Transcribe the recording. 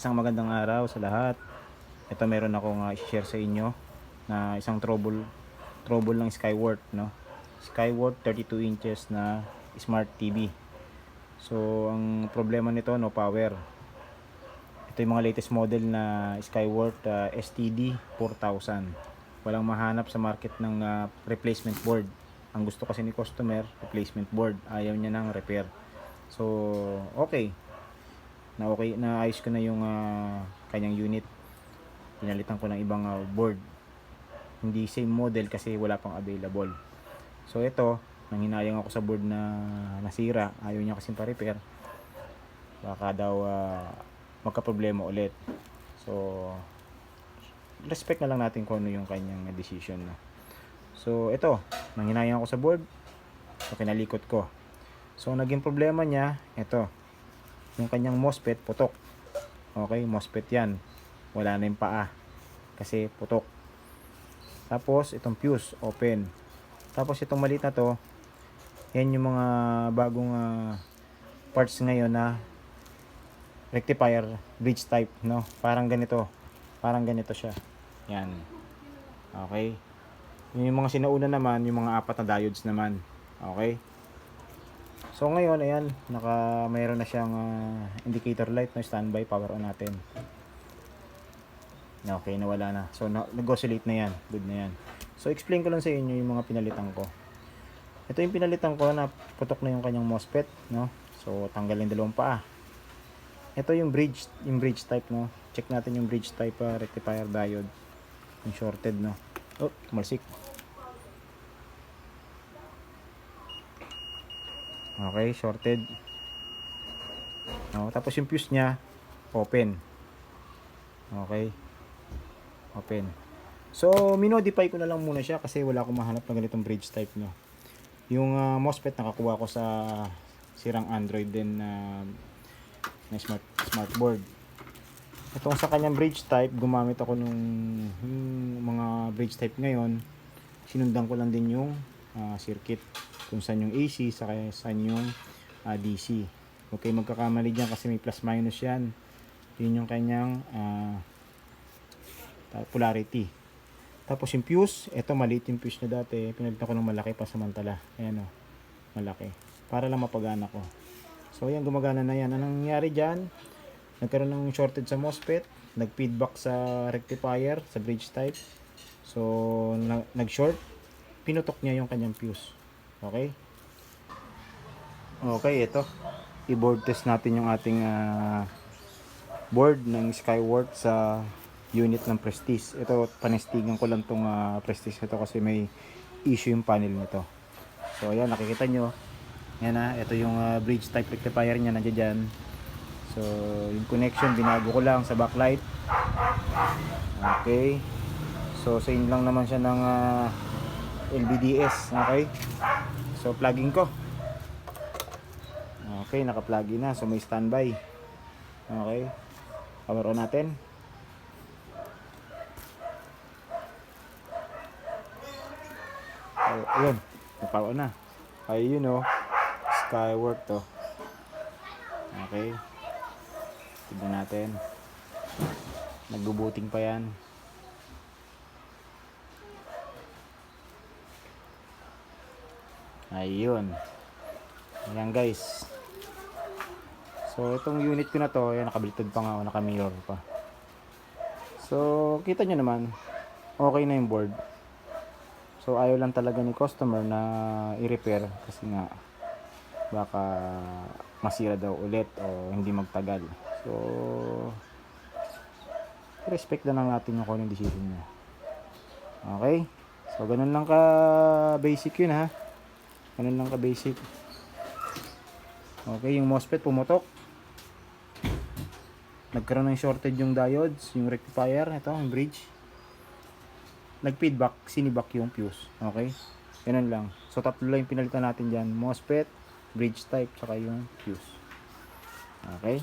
Isang magandang araw sa lahat. Ito meron akong i-share sa inyo na isang trouble ng Skyworth, no. Skyworth 32 inches na smart TV. So ang problema nito, no power. Ito yung mga latest model na Skyworth STD 4000. Walang mahanap sa market ng replacement board. Ang gusto kasi ni customer, replacement board. Ayaw niya ng repair. So okay, naayos ko na yung kanyang unit. Pinalitan ko ng ibang board, hindi same model kasi wala pang available. So ito, nanghinayang ako sa board na nasira, ayaw niya kasing pa-repair, baka daw magka problema ulit. So respect na lang natin kung ano yung kanyang decision, no? So ito, nanghinayang ako sa board, so kinalikot ko. So naging problema niya, ito yung kanyang MOSFET putok. Okay, MOSFET yan, wala na yung paa kasi putok. Tapos itong fuse open. Tapos itong maliit na to, yan yung mga bagong parts ngayon na rectifier bridge type, no? Parang ganito siya, yan. Okay, yung mga sinauna naman, yung mga apat na diodes naman. Okay, so ngayon, ayan, mayroon na siyang indicator light, no, standby, power on natin. Okay, nawala na. So nag-oscillate na yan, good na yan. So explain ko lang sa inyo yung mga pinalitan ko. Ito yung pinalitan ko na putok na yung kanyang MOSFET, no. So tanggalin dalawang paa. Ito yung bridge type, no. Check natin yung bridge type rectifier diode, yung shorted, no. Oh, tumalsik. Okay, shorted. Tapos yung fuse niya open. Okay, open. So minodify ko na lang muna siya kasi wala akong mahanap na ganitong bridge type, no. Yung MOSFET nakakuha ko sa sirang Android din na smart board. Itong sa kanyang bridge type, gumamit ako nung mga bridge type ngayon. Sinundan ko lang din yung circuit, kung saan yung AC, saan yung DC. Okay, magkakamali dyan kasi may plus minus yan. Yun yung kanyang polarity. Tapos yung fuse, eto maliit yung fuse na dati, pinalitan ko ng malaki pa samantala. Ayan o, malaki, para lang mapagana ko. So ayan, gumagana na yan. Anong nangyari dyan? Nagkaroon ng shorted sa MOSFET, nag-feedback sa rectifier, sa bridge type. So nag-short, pinutok niya yung kanyang fuse. Okay? Okay, ito. I-board test natin yung ating board ng Skyworth sa unit ng Prestige. Ito, panestigan ko lang tong Prestige ito kasi may issue yung panel nito. So ayan, nakikita nyo. Yan ito yung bridge type rectifier niya, nandiyan dyan. So yung connection, binago ko lang sa backlight. Okay. So same lang naman siya ng LVDS. Okay. So plugging ko. Okay, naka-plug in na. So may standby. Okay. Power on natin. Ayun, power on na. Ayun o, Skyworth to. Okay. Tignan natin. Nagbubuting pa yan. Ayun. Ayan guys. So itong unit ko na to, ayan, nakabaliktad pa nga, naka-mirror pa. So kita nyo naman, okay na yung board. So ayaw lang talaga ni customer na i-repair kasi nga baka masira daw ulit o hindi magtagal. So respect na lang natin yung kung anong decision niya. Okay? So ganun lang ka basic yun, ha. Ganun lang ka basic. Okay, yung MOSFET pumutok. Nagkaroon ng shorted yung diodes, yung rectifier, ito, yung bridge. Nag-feedback, sinibak yung fuse. Okay? Ganun lang. So tatlo lang yung pinalitan natin dyan. MOSFET, bridge type, saka yung fuse. Okay?